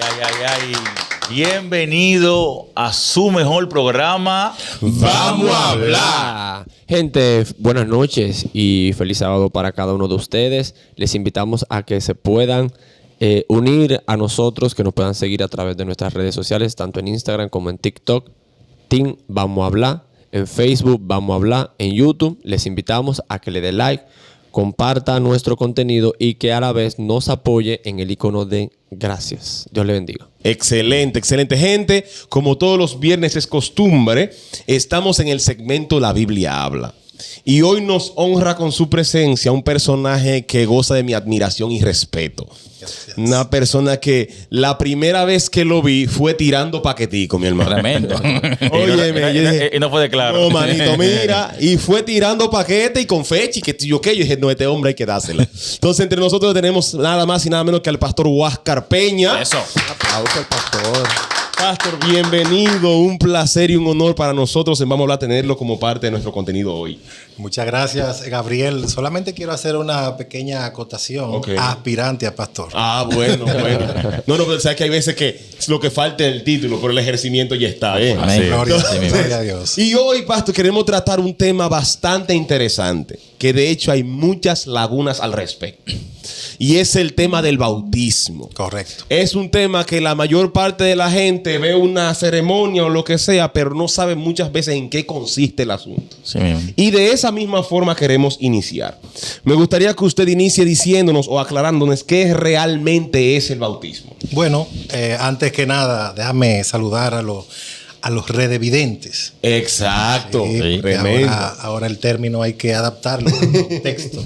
ay. Bienvenido a su mejor programa. Vamos a hablar. Gente, buenas noches y feliz sábado para cada uno de ustedes. Les invitamos a que se puedan unir a nosotros, que nos puedan seguir a través de nuestras redes sociales, tanto en Instagram como en TikTok. Team Vamos a Hablar. En Facebook Vamos a Hablar. En YouTube les invitamos a que le den like, comparta nuestro contenido y que a la vez nos apoye en el icono de gracias. Dios le bendiga. Excelente, excelente. Gente, como todos los viernes es costumbre, estamos en el segmento La Biblia Habla. Y hoy nos honra con su presencia un personaje que goza de mi admiración y respeto. Gracias. Una persona que la primera vez que lo vi fue tirando paquetico, mi hermano. Tremendo. Óyeme, y no fue de claro. No, manito, mira. Y fue tirando paquete y con fecha. Y que yo dije, no, este hombre hay que dársela. Entonces, entre nosotros tenemos nada más y nada menos que al pastor Huáscar Peña. Eso. Aplauso al pastor. Pastor, bienvenido. Un placer y un honor para nosotros en Vamos a Hablar tenerlo como parte de nuestro contenido hoy. Muchas gracias, Gabriel. Solamente quiero hacer una pequeña acotación. Okay. Aspirante a pastor. Ah, bueno. No, pero sabes que hay veces que lo que falta es el título, pero el ejercimiento ya está. Amén. Gloria a Dios. Y hoy, pastor, queremos tratar un tema bastante interesante, que de hecho hay muchas lagunas al respecto. Y es el tema del bautismo. Correcto. Es un tema que la mayor parte de la gente ve una ceremonia o lo que sea, pero no sabe muchas veces en qué consiste el asunto. Sí, mismo. Y de esa misma forma queremos iniciar. Me gustaría que usted inicie diciéndonos o aclarándonos qué realmente es el bautismo. Bueno, antes que nada, déjame saludar a los redevidentes. Exacto. Sí, Tremendo. ahora el término hay que adaptarlo al contexto.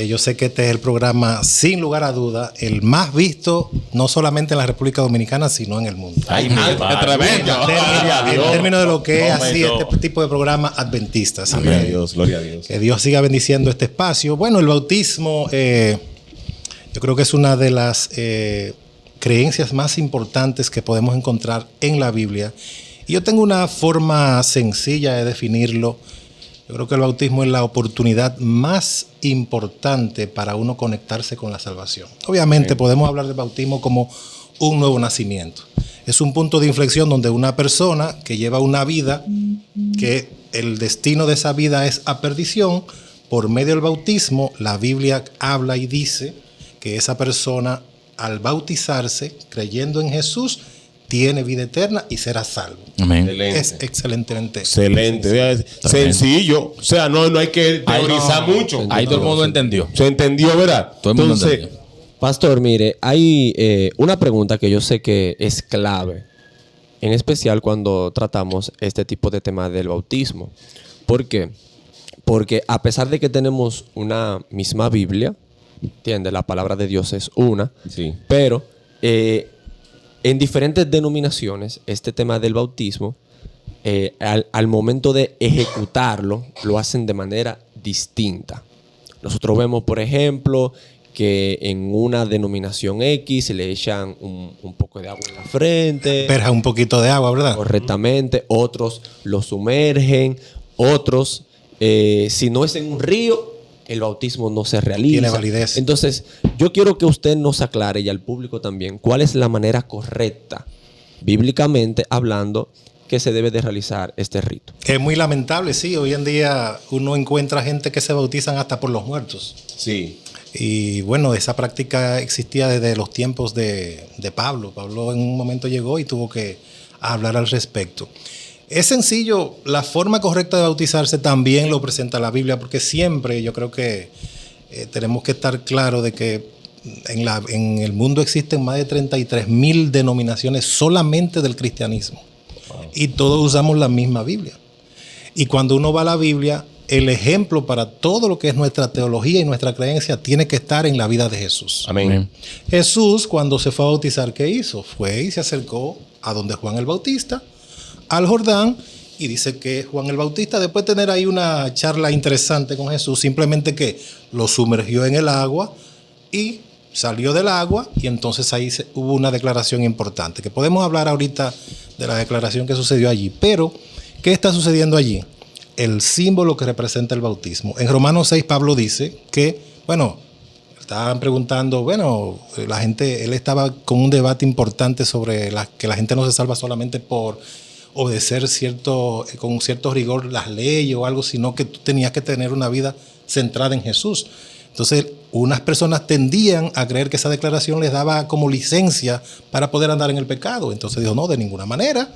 Yo sé que este es el programa, sin lugar a duda, el más visto, no solamente en la República Dominicana, sino en el mundo. Ay, mi padre. Tremendo. En términos de lo que es así este tipo de programa adventista. ¿Sí? Gloria a Dios, gloria a Dios. Que Dios siga bendiciendo este espacio. Bueno, el bautismo, yo creo que es una de las creencias más importantes que podemos encontrar en la Biblia. Y yo tengo una forma sencilla de definirlo. Yo creo que el bautismo es la oportunidad más importante para uno conectarse con la salvación. Obviamente podemos hablar del bautismo como un nuevo nacimiento. Es un punto de inflexión donde una persona que lleva una vida, que el destino de esa vida es a perdición, por medio del bautismo, la Biblia habla y dice que esa persona, al bautizarse, creyendo en Jesús, tiene vida eterna y será salvo. Amén. Excelente. Es excelentemente. Excelente. Sencillo. O sea, no hay que teorizar mucho. Ahí todo el mundo entendió. Se entendió, ¿verdad? Todo el mundo Entonces, entendió. Pastor, mire, hay una pregunta que yo sé que es clave, en especial cuando tratamos este tipo de tema del bautismo. ¿Por qué? Porque a pesar de que tenemos una misma Biblia, ¿entiendes? La palabra de Dios es una, sí. pero en diferentes denominaciones, este tema del bautismo, al momento de ejecutarlo, lo hacen de manera distinta. Nosotros vemos, por ejemplo, que en una denominación X le echan un poco de agua en la frente. Perja un poquito de agua, ¿verdad? Correctamente. Otros lo sumergen. Otros, si no es en un río, el bautismo no se realiza. Tiene validez. Entonces, yo quiero que usted nos aclare, y al público también, cuál es la manera correcta, bíblicamente hablando, que se debe de realizar este rito. Es muy lamentable, sí. Hoy en día uno encuentra gente que se bautizan hasta por los muertos. Sí. Y bueno, esa práctica existía desde los tiempos de Pablo. Pablo en un momento llegó y tuvo que hablar al respecto. Es sencillo, la forma correcta de bautizarse también lo presenta la Biblia, porque siempre yo creo que tenemos que estar claros de que en el mundo existen más de 33,000 denominaciones solamente del cristianismo. Wow. Y todos usamos la misma Biblia. Y cuando uno va a la Biblia, el ejemplo para todo lo que es nuestra teología y nuestra creencia tiene que estar en la vida de Jesús. Amén. Jesús, cuando se fue a bautizar, ¿qué hizo? Fue y se acercó a donde Juan el Bautista, al Jordán, y dice que Juan el Bautista, después de tener ahí una charla interesante con Jesús, simplemente que lo sumergió en el agua y salió del agua, y entonces ahí hubo una declaración importante, que podemos hablar ahorita de la declaración que sucedió allí. Pero, ¿qué está sucediendo allí? El símbolo que representa el bautismo. En Romanos 6, Pablo dice que, bueno, estaban preguntando, bueno, la gente, él estaba con un debate importante sobre que la gente no se salva solamente por obedecer con cierto rigor las leyes o algo, sino que tú tenías que tener una vida centrada en Jesús. Entonces, unas personas tendían a creer que esa declaración les daba como licencia para poder andar en el pecado. Entonces dijo, no, de ninguna manera.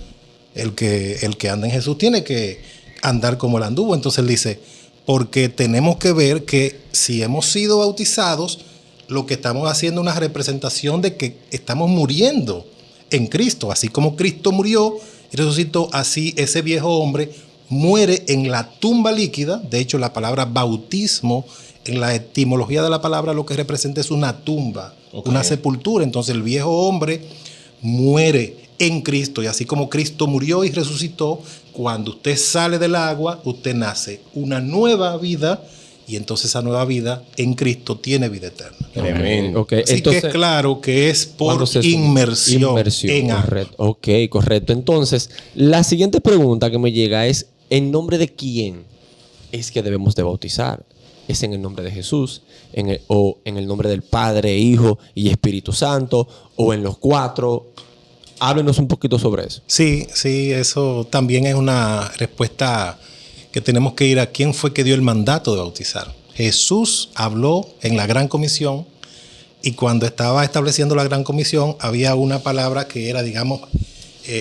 El que anda en Jesús tiene que andar como él anduvo. Entonces él dice, porque tenemos que ver que si hemos sido bautizados, lo que estamos haciendo es una representación de que estamos muriendo en Cristo. Así como Cristo murió y resucitó, así ese viejo hombre muere en la tumba líquida. De hecho, la palabra bautismo, en la etimología de la palabra, lo que representa es una tumba, una sepultura. Entonces el viejo hombre muere en Cristo, y así como Cristo murió y resucitó, cuando usted sale del agua, usted nace una nueva vida, y entonces esa nueva vida en Cristo tiene vida eterna. Tremendo. Okay. Así Entonces, que es claro que es por inmersión en agua. correcto. Ok, correcto. Entonces, la siguiente pregunta que me llega es, ¿en nombre de quién es que debemos de bautizar? ¿Es en el nombre de Jesús? ¿O en el nombre del Padre, Hijo y Espíritu Santo? ¿O en los cuatro? Háblenos un poquito sobre eso. Sí, eso también es una respuesta que tenemos que ir a quién fue que dio el mandato de bautizar. Jesús habló en la Gran Comisión, y cuando estaba estableciendo la Gran Comisión había una palabra que era, digamos,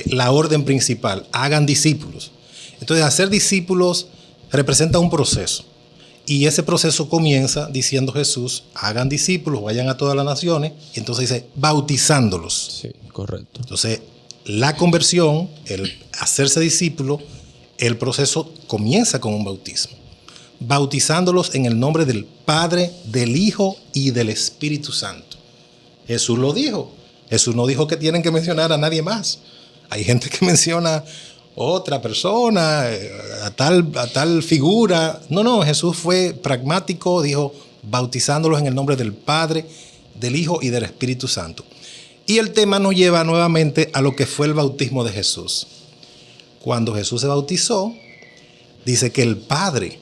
la orden principal: hagan discípulos. Entonces, hacer discípulos representa un proceso, y ese proceso comienza diciendo Jesús: hagan discípulos, vayan a todas las naciones, y entonces dice bautizándolos. Sí, correcto. Entonces, la conversión, el hacerse discípulo, el proceso comienza con un bautismo, bautizándolos en el nombre del Padre, del Hijo y del Espíritu Santo. Jesús lo dijo. Jesús no dijo que tienen que mencionar a nadie más. Hay gente que menciona otra persona, a tal figura. No, Jesús fue pragmático, dijo bautizándolos en el nombre del Padre, del Hijo y del Espíritu Santo. Y el tema nos lleva nuevamente a lo que fue el bautismo de Jesús. Cuando Jesús se bautizó, dice que el Padre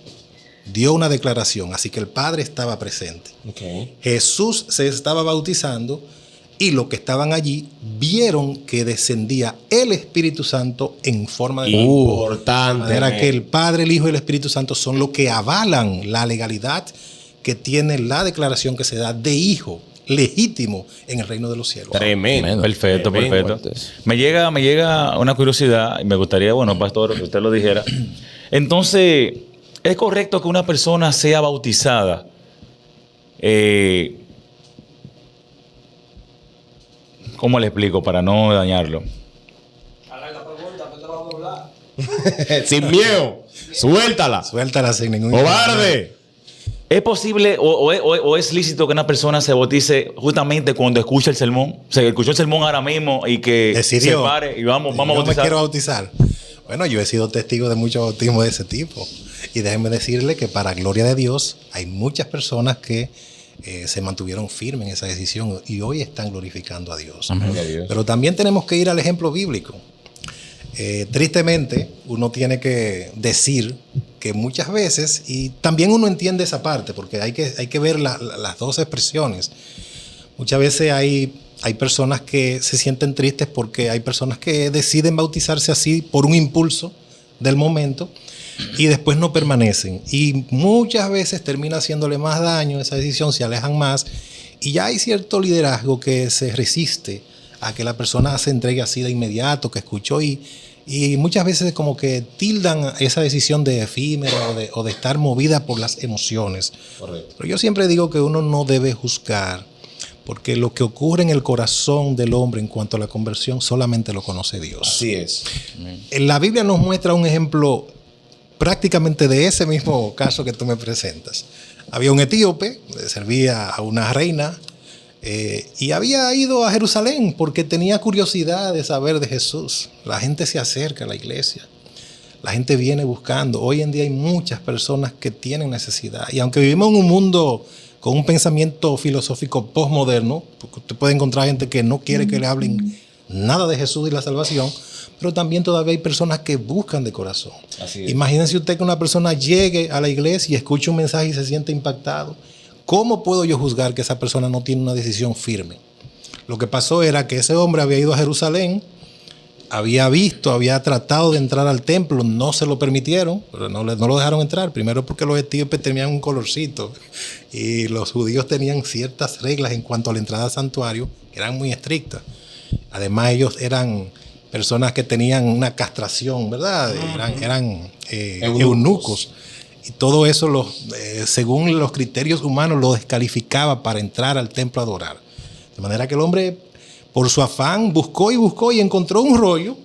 dio una declaración, así que el Padre estaba presente. Okay. Jesús se estaba bautizando, y los que estaban allí vieron que descendía el Espíritu Santo en forma de Importante. De manera que el Padre, el Hijo y el Espíritu Santo son los que avalan la legalidad que tiene la declaración que se da de hijo legítimo en el reino de los cielos. Tremendo. Perfecto, Tremendo. perfecto. Me llega una curiosidad y me gustaría, bueno, pastor, que usted lo dijera. Entonces, ¿es correcto que una persona sea bautizada? ¿Cómo le explico para no dañarlo? Sin miedo. Suéltala. Suéltala sin ningún ¡Cobarde! ¿Es posible o es lícito que una persona se bautice justamente cuando escucha el sermón? O sea, que escuchó el sermón ahora mismo y que decidió, se pare y vamos a yo bautizar. me quiero bautizar. Bueno, yo he sido testigo de muchos bautismos de ese tipo. Y déjenme decirle que para gloria de Dios hay muchas personas que se mantuvieron firmes en esa decisión y hoy están glorificando a Dios. Amén. Pero también tenemos que ir al ejemplo bíblico. Tristemente, uno tiene que decir que muchas veces, y también uno entiende esa parte, porque hay que ver las dos expresiones. Muchas veces hay personas que se sienten tristes porque hay personas que deciden bautizarse así por un impulso del momento y después no permanecen. Y muchas veces termina haciéndole más daño esa decisión, se alejan más, y ya hay cierto liderazgo que se resiste a que la persona se entregue así de inmediato, que escuchó, y muchas veces como que tildan esa decisión de efímera o de estar movida por las emociones. Correcto. Pero yo siempre digo que uno no debe juzgar, porque lo que ocurre en el corazón del hombre en cuanto a la conversión solamente lo conoce Dios. Así es. En la Biblia nos muestra un ejemplo prácticamente de ese mismo caso que tú me presentas. Había un etíope, le servía a una reina, y había ido a Jerusalén porque tenía curiosidad de saber de Jesús. La gente se acerca a la iglesia. La gente viene buscando. Hoy en día hay muchas personas que tienen necesidad. Y aunque vivimos en un mundo con un pensamiento filosófico postmoderno, porque usted puede encontrar gente que no quiere que le hablen nada de Jesús y la salvación, pero también todavía hay personas que buscan de corazón. Así es. Imagínense usted que una persona llegue a la iglesia y escuche un mensaje y se siente impactado. ¿cómo puedo yo juzgar que esa persona no tiene una decisión firme? Lo que pasó era que ese hombre había ido a Jerusalén, había visto, había tratado de entrar al templo, no se lo permitieron, pero no lo dejaron entrar. Primero porque los etíopes tenían un colorcito y los judíos tenían ciertas reglas en cuanto a la entrada al santuario que eran muy estrictas. Además, ellos eran personas que tenían una castración, ¿verdad? Eran eunucos. Y todo eso, según los criterios humanos, lo descalificaba para entrar al templo a adorar. De manera que el hombre, por su afán, buscó y encontró un rollo.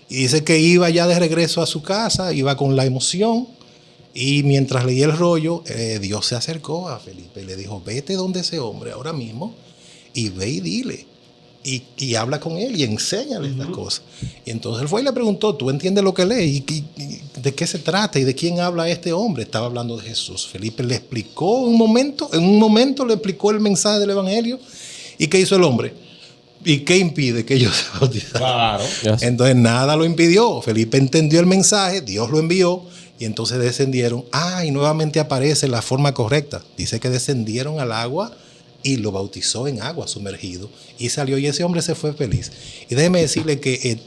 Y dice que iba ya de regreso a su casa, iba con la emoción. Y mientras leía el rollo, Dios se acercó a Felipe y le dijo, vete donde ese hombre ahora mismo y ve y dile. Y habla con él y enséñale estas cosas. Y entonces él fue y le preguntó, ¿tú entiendes lo que lees? ¿Y de qué se trata? ¿Y de quién habla este hombre? Estaba hablando de Jesús. Felipe le explicó en un momento le explicó el mensaje del evangelio. ¿Y qué hizo el hombre? ¿Y qué impide que ellos se bautizaran? Claro. Yes. Entonces nada lo impidió. Felipe entendió el mensaje, Dios lo envió y entonces descendieron. Y nuevamente aparece la forma correcta. Dice que descendieron al agua y lo bautizó en agua sumergido y salió y ese hombre se fue feliz. Y déjeme decirle que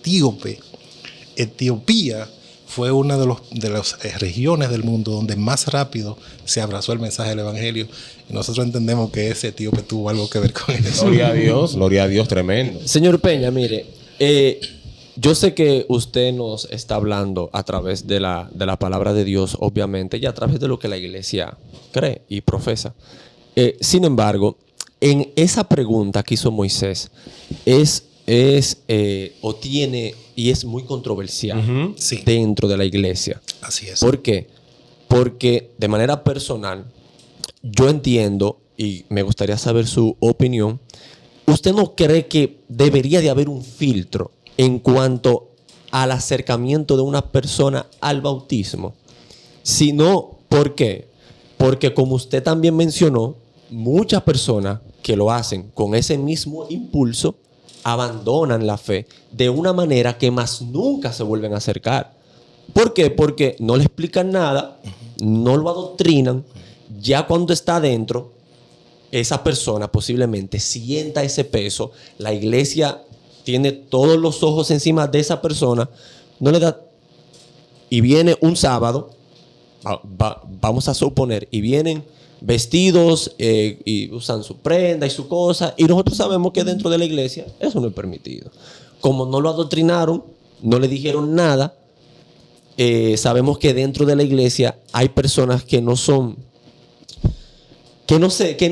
Etiopía fue una de las regiones del mundo donde más rápido se abrazó el mensaje del evangelio. Y nosotros entendemos que ese etíope tuvo algo que ver con eso. Gloria a Dios, tremendo. Señor Peña, mire, yo sé que usted nos está hablando a través de la palabra de Dios, obviamente, y a través de lo que la iglesia cree y profesa. Sin embargo, en esa pregunta que hizo Moisés tiene y es muy controversial Sí. dentro de la iglesia. Así es. ¿Por qué? Porque de manera personal, yo entiendo y me gustaría saber su opinión. ¿Usted no cree que debería de haber un filtro en cuanto al acercamiento de una persona al bautismo? Si no, ¿por qué? Porque como usted también mencionó, muchas personas que lo hacen con ese mismo impulso abandonan la fe de una manera que más nunca se vuelven a acercar. ¿Por qué? Porque no le explican nada, no lo adoctrinan. Ya cuando está adentro, esa persona posiblemente sienta ese peso. La iglesia tiene todos los ojos encima de esa persona, no le da. Y viene un sábado, vamos a suponer, y vienen vestidos y usan su prenda y su cosa, y nosotros sabemos que dentro de la iglesia eso no es permitido. Como no lo adoctrinaron, no le dijeron nada, sabemos que dentro de la iglesia hay personas que no son, que no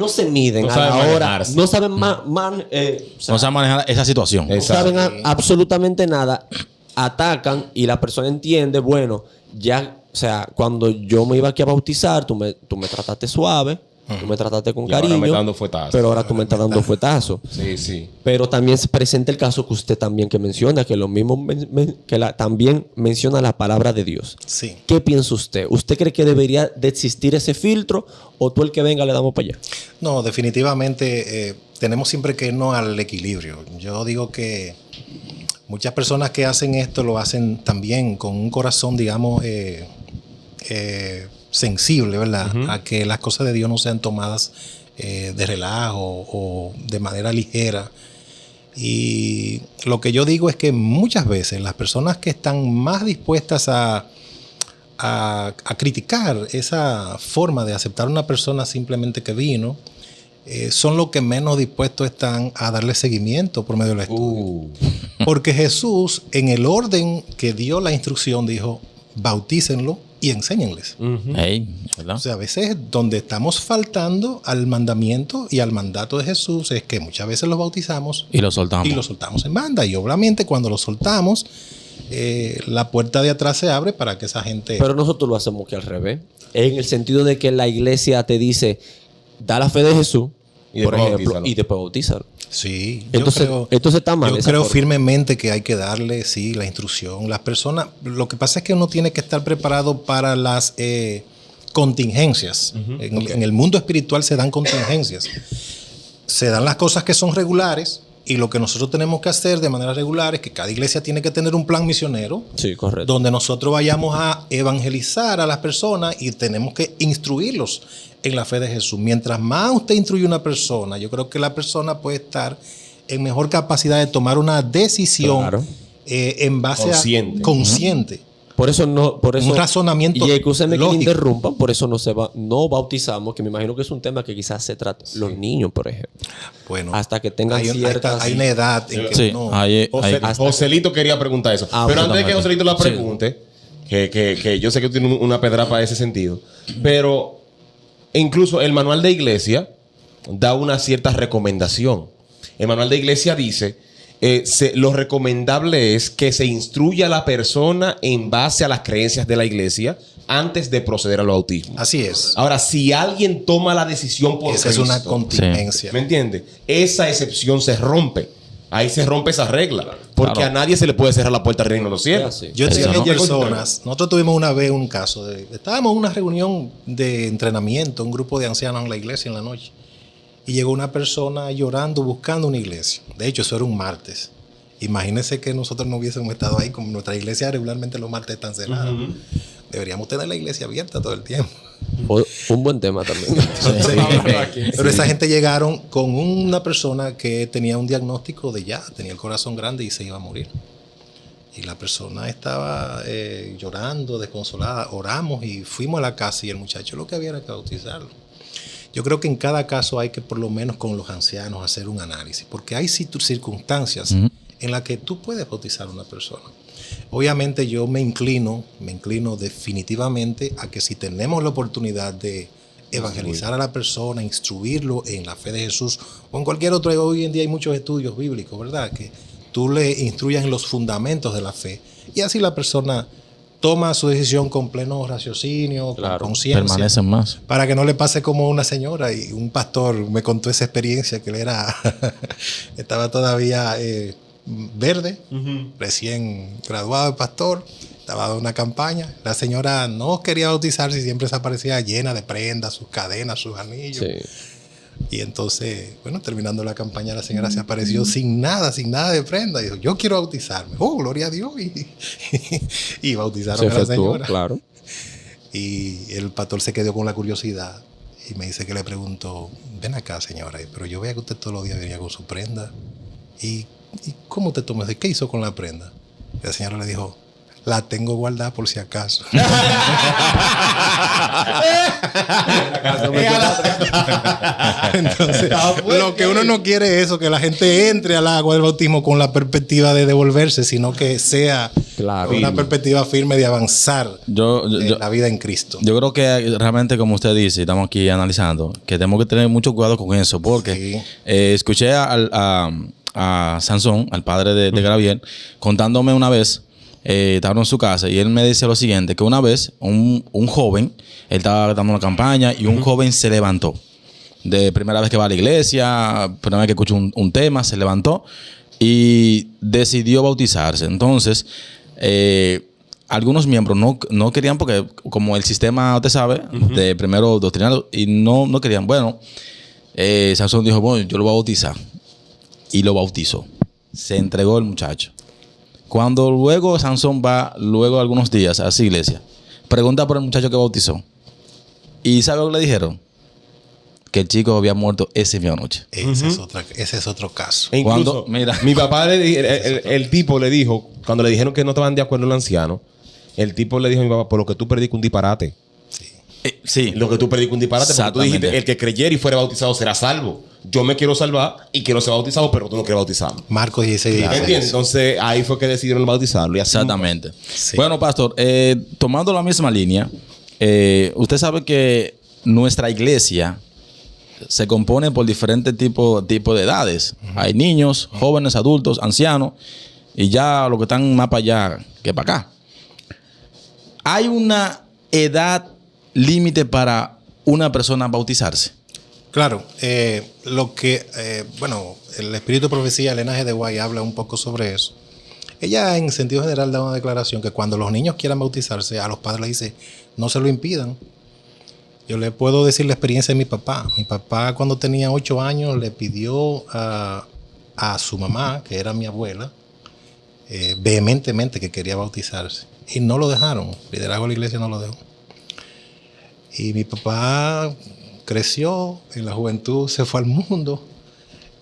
se miden No a la saben hora, manejarse. no saben No sabe manejar esa situación. no saben absolutamente nada, atacan y la persona entiende, bueno, ya, o sea, cuando yo me iba aquí a bautizar, tú me trataste suave, tú me trataste con Y ahora cariño, me estás dando fuetazo. pero ahora tú me estás dando fuetazo. Sí, sí. Pero también se presenta el caso que usted también que menciona, que lo mismo también menciona la palabra de Dios. Sí. ¿Qué piensa usted? ¿Usted cree que debería de existir ese filtro o tú el que venga le damos para allá? No, definitivamente tenemos siempre que irnos al equilibrio. Yo digo que muchas personas que hacen esto lo hacen también con un corazón, digamos, sensible, ¿verdad? A que las cosas de Dios no sean tomadas de relajo o de manera ligera. Y lo que yo digo es que muchas veces las personas que están más dispuestas a criticar esa forma de aceptar a una persona simplemente que vino, son los que menos dispuestos están a darle seguimiento por medio del estudio. Porque Jesús, en el orden que dio la instrucción, dijo, bautícenlo y enséñenles. ¿Verdad? O sea, a veces donde estamos faltando al mandamiento y al mandato de Jesús es que muchas veces los bautizamos Y lo soltamos. y los soltamos en banda. Y obviamente cuando los soltamos, la puerta de atrás se abre para que esa gente... Pero nosotros lo hacemos que al revés. En el sentido de que la iglesia te dice, da la fe de Jesús, Y por después ejemplo, bautízalo. y después bautizarlo. Sí, Entonces está mal. Yo esa creo forma. firmemente que hay que darle, sí, la instrucción. Las personas, lo que pasa es que uno tiene que estar preparado para las contingencias. En el mundo espiritual se dan contingencias. Se dan las cosas que son regulares, Y lo que nosotros tenemos que hacer de manera regular es que cada iglesia tiene que tener un plan misionero. Sí, correcto. Donde nosotros vayamos a evangelizar a las personas y tenemos que instruirlos en la fe de Jesús. Mientras más usted instruye a una persona, yo creo que la persona puede estar en mejor capacidad de tomar una decisión Claro. En base Consciente. a consciente. Por eso Un razonamiento y excúsenme que me lógico. interrumpan, por eso no bautizamos, que me imagino que es un tema que quizás se trata los niños, por ejemplo. Bueno, Hasta que tengan hay ciertas... hay una edad en que Sí, uno... Joselito quería preguntar eso. Ah, pero antes de que totalmente. Joselito la Sí. pregunte, que yo sé que tiene una pedra para ese sentido, pero incluso el manual de iglesia da una cierta recomendación. El manual de iglesia dice, lo recomendable es que se instruya a la persona en base a las creencias de la iglesia antes de proceder al bautismo. Así es. Ahora, si alguien toma la decisión por Esa es una Cristo, contingencia. ¿me entiendes? Esa excepción se rompe. Ahí se rompe esa regla. Porque Claro. a nadie se le puede cerrar la puerta al reino de los cielos. Sí. Yo Eso, tenía ¿no? personas. Nosotros tuvimos una vez un caso estábamos en una reunión de entrenamiento, un grupo de ancianos en la iglesia en la noche. Y llegó una persona llorando, buscando una iglesia. De hecho, eso era un martes. Imagínense que nosotros no hubiésemos estado ahí, como nuestra iglesia regularmente los martes están cerrados. Deberíamos tener la iglesia abierta todo el tiempo. Un buen tema también. Pero esa gente llegaron con una persona que tenía un diagnóstico de ya, tenía el corazón grande y se iba a morir. Y la persona estaba llorando, desconsolada. Oramos y fuimos a la casa y el muchacho lo que había era que bautizarlo. Yo creo que en cada caso hay que por lo menos con los ancianos hacer un análisis, porque hay circunstancias en las que tú puedes bautizar a una persona. Obviamente yo me inclino definitivamente a que si tenemos la oportunidad de evangelizar a la persona, instruirlo en la fe de Jesús o en cualquier otro, hoy en día hay muchos estudios bíblicos, ¿verdad? Que tú le instruyas en los fundamentos de la fe y así la persona toma su decisión con pleno raciocinio, Claro, con conciencia. Permanecen más. Para que no le pase como una señora y un pastor me contó esa experiencia que él estaba todavía verde, recién graduado de pastor, estaba dando una campaña. La señora no quería bautizarse y siempre se aparecía llena de prendas, sus cadenas, sus anillos. Sí. Y entonces, bueno, terminando la campaña, la señora se apareció sin nada de prenda. Y dijo, yo quiero bautizarme. Oh, gloria a Dios. Y bautizaron Se a la efectuó, señora. claro. Y el pastor se quedó con la curiosidad y me dice que le preguntó, ven acá señora, pero yo veía que usted todos los días venía con su prenda. ¿Y cómo te tomas? ¿Qué hizo con la prenda? Y la señora le dijo, la tengo guardada por si acaso. Entonces, lo que uno no quiere es eso, que la gente entre al agua del bautismo con la perspectiva de devolverse, sino que sea Claro. una perspectiva firme de avanzar en la vida en Cristo. Yo creo que realmente, como usted dice, estamos aquí analizando, que tenemos que tener mucho cuidado con eso, porque Sí. escuché a Sansón, al padre de Gabriel, contándome una vez, estaba en su casa y él me dice lo siguiente, que una vez un joven, él estaba dando una campaña y un joven se levantó. De primera vez que va a la iglesia, primera vez que escuchó un tema, se levantó y decidió bautizarse. Entonces, algunos miembros no querían, porque como el sistema, usted sabe, de primero doctrinario, y no querían. Bueno, Sansón dijo, bueno, yo lo voy a bautizar. Y lo bautizó. Se entregó el muchacho. Cuando luego Sansón va, luego de algunos días a esa iglesia, pregunta por el muchacho que bautizó. ¿Y sabe lo que le dijeron? Que el chico había muerto esa misma noche. Ese es otro caso. E incluso, Cuando- mira. mi papá, el tipo le dijo, cuando le dijeron que no estaban de acuerdo el anciano, el tipo le dijo a mi papá, por lo que tú predicas un disparate. Sí. Lo que tú predicas un disparate, porque tú Exactamente. dijiste, el que creyera y fuera bautizado será salvo. Yo me quiero salvar y quiero ser bautizado, pero tú no quieres bautizarme. Marcos 16, ¿Me 16. entiendes? Entonces ahí fue que decidieron bautizarlo. Y así Exactamente. Sí. Bueno, pastor, tomando la misma línea, usted sabe que nuestra iglesia se compone por diferentes tipos de edades. Hay niños, jóvenes, adultos, ancianos, y ya los que están más para allá que para acá. ¿Hay una edad límite para una persona bautizarse? Claro, bueno, el espíritu de profecía, Elena G. de White, habla un poco sobre eso. Ella, en sentido general, da una declaración que cuando los niños quieran bautizarse, a los padres les dice, no se lo impidan. Yo le puedo decir la experiencia de mi papá. Mi papá, cuando tenía 8 años, le pidió a a su mamá, que era mi abuela, vehementemente que quería bautizarse. Y no lo dejaron. El liderazgo de la iglesia no lo dejó. Y mi papá creció, en la juventud se fue al mundo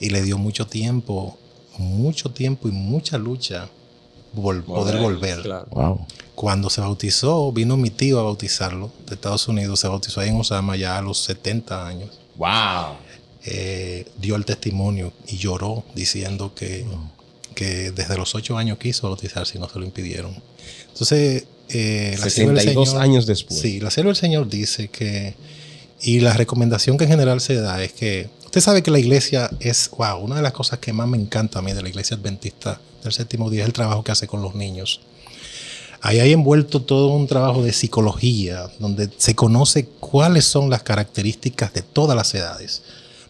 y le dio mucho tiempo y mucha lucha poder volver. Claro. Wow. Cuando se bautizó, vino mi tío a bautizarlo de Estados Unidos. Se bautizó ahí en Osama ya a los 70 años. Wow. Dio el testimonio y lloró diciendo que desde los 8 años quiso bautizarse y no se lo impidieron. Entonces, la 62 años después. Sí, la sierva del Señor dice que, y la recomendación que en general se da es que, usted sabe que la iglesia es, una de las cosas que más me encanta a mí de la iglesia adventista del séptimo día es el trabajo que hace con los niños. Ahí hay envuelto todo un trabajo de psicología, donde se conoce cuáles son las características de todas las edades,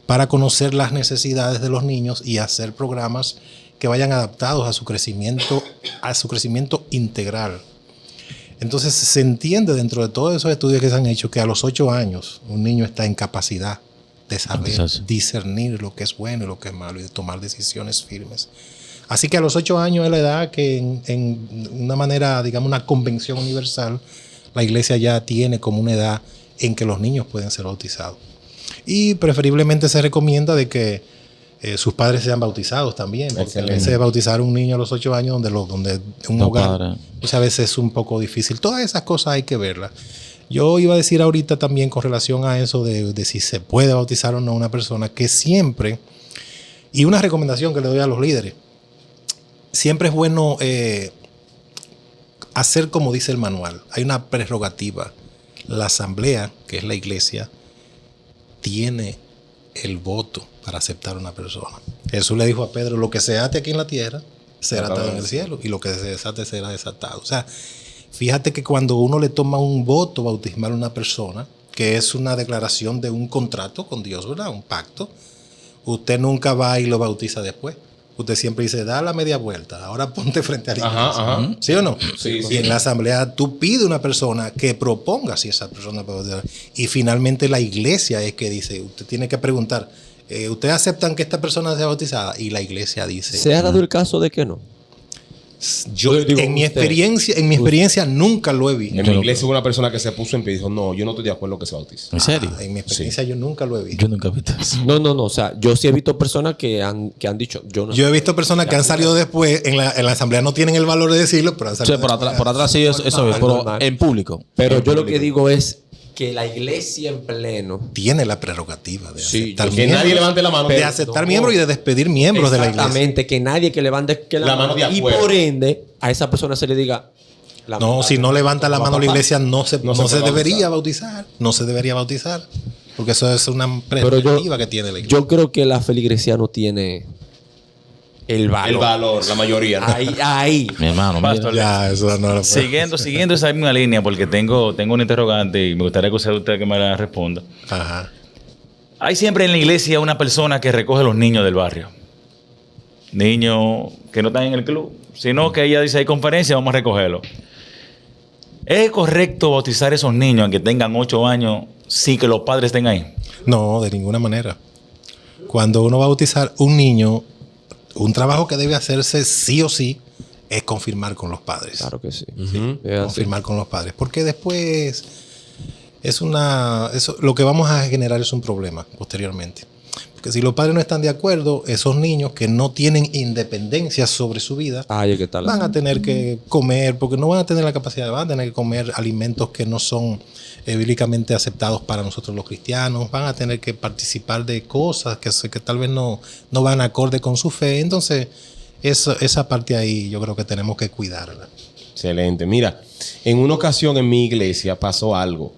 para conocer las necesidades de los niños y hacer programas que vayan adaptados a su crecimiento integral. Entonces se entiende dentro de todos esos estudios que se han hecho que a los 8 años un niño está en capacidad de saber discernir lo que es bueno y lo que es malo y de tomar decisiones firmes. Así que a los 8 años es la edad que en una manera, digamos, una convención universal, la iglesia ya tiene como una edad en que los niños pueden ser bautizados. Y preferiblemente se recomienda de que sus padres sean bautizados también. Porque a veces bautizar a un niño a los 8 años donde un hogar, pues a veces es un poco difícil. Todas esas cosas hay que verlas. Yo iba a decir ahorita también con relación a eso de si se puede bautizar o no a una persona, que siempre, y una recomendación que le doy a los líderes, siempre es bueno hacer como dice el manual. Hay una prerrogativa. La asamblea, que es la iglesia, tiene el voto para aceptar a una persona. Jesús le dijo a Pedro, lo que se ate aquí en la tierra será atado en el cielo y lo que se desate será desatado. O sea, fíjate que cuando uno le toma un voto bautismal a una persona, que es una declaración de un contrato con Dios, ¿verdad? Un pacto, usted nunca va y lo bautiza después. Usted siempre dice, da la media vuelta, ahora ponte frente a la iglesia. ¿Sí o no? Sí, y en la asamblea tú pides a una persona que proponga si esa persona puede bautizar. Y finalmente la iglesia es que dice, usted tiene que preguntar, ¿ustedes aceptan que esta persona sea bautizada? Y la iglesia dice... ¿Se ha dado el caso de que no? Yo en mi experiencia nunca lo he visto. En mi iglesia hubo una persona que se puso en pie y dijo, no, yo no estoy de acuerdo que se bautice. ¿En serio? En mi experiencia yo nunca lo he visto. Yo nunca he visto eso. No. O sea, yo sí he visto personas que han dicho, yo no. Yo he visto personas que han salido después, en la asamblea no tienen el valor de decirlo, pero han Sí, salido por atrás sí, eso es, pero normal. en público. Pero yo lo que digo es que la iglesia en pleno tiene la prerrogativa de aceptar que nadie levante la mano. de aceptar miembros y de despedir miembros de la iglesia. Exactamente, que nadie que levante la mano de y acuerdo. por ende a esa persona se le diga No, si no levanta la mano la iglesia no se puede debería bautizar. No se debería bautizar. Porque eso es una prerrogativa que tiene la iglesia. Yo creo que la feligresía no tiene el valor. El valor, la mayoría. ¿no? Ahí. Mi hermano, Pastor, Ya, eso no lo puedo. siguiendo esa misma línea, porque tengo una interrogante y me gustaría que usted que me la responda. Ajá. Hay siempre en la iglesia una persona que recoge a los niños del barrio. Niños que no están en el club, sino que ella dice, hay conferencia, vamos a recogerlos. ¿Es correcto bautizar a esos niños, aunque tengan 8 años, sin que los padres estén ahí? No, de ninguna manera. Cuando uno va a bautizar un niño, un trabajo que debe hacerse sí o sí es confirmar con los padres. Claro que sí. Confirmar con los padres. Porque después lo que vamos a generar es un problema posteriormente. Porque si los padres no están de acuerdo, esos niños que no tienen independencia sobre su vida ¿Qué tal? van a tener que comer, porque no van a tener la capacidad, van a tener que comer alimentos que no son bíblicamente aceptados para nosotros los cristianos, van a tener que participar de cosas que tal vez no van acorde con su fe. Entonces, esa parte ahí yo creo que tenemos que cuidarla. Excelente. Mira, en una ocasión en mi iglesia pasó algo.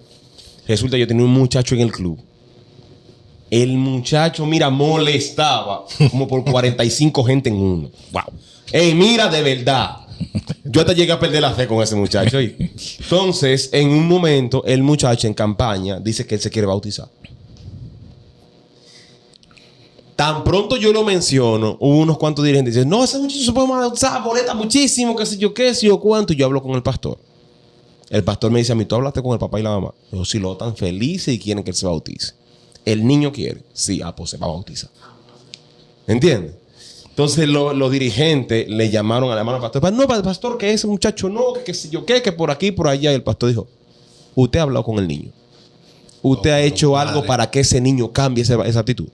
Resulta que yo tenía un muchacho en el club. El muchacho, mira, molestaba como por 45 gente en uno. Wow. Ey, mira, de verdad. Yo hasta llegué a perder la fe con ese muchacho. Entonces, en un momento, el muchacho en campaña dice que él se quiere bautizar. Tan pronto yo lo menciono, hubo unos cuantos dirigentes que dicen, no, ese muchacho se puede bautizar, molesta muchísimo, qué sé yo cuánto. Y yo hablo con el pastor. El pastor me dice a mí, ¿tú hablaste con el papá y la mamá? Yo, si lo están felices y quieren que él se bautice. El niño quiere. Sí, pues se va a bautizar. ¿Entiendes? Entonces los dirigentes le llamaron al hermano pastor. No, pastor, que ese muchacho no, que si yo qué, que por aquí, por allá. Y el pastor dijo, usted ha hablado con el niño. ¿Usted ha hecho algo para que ese niño cambie esa actitud?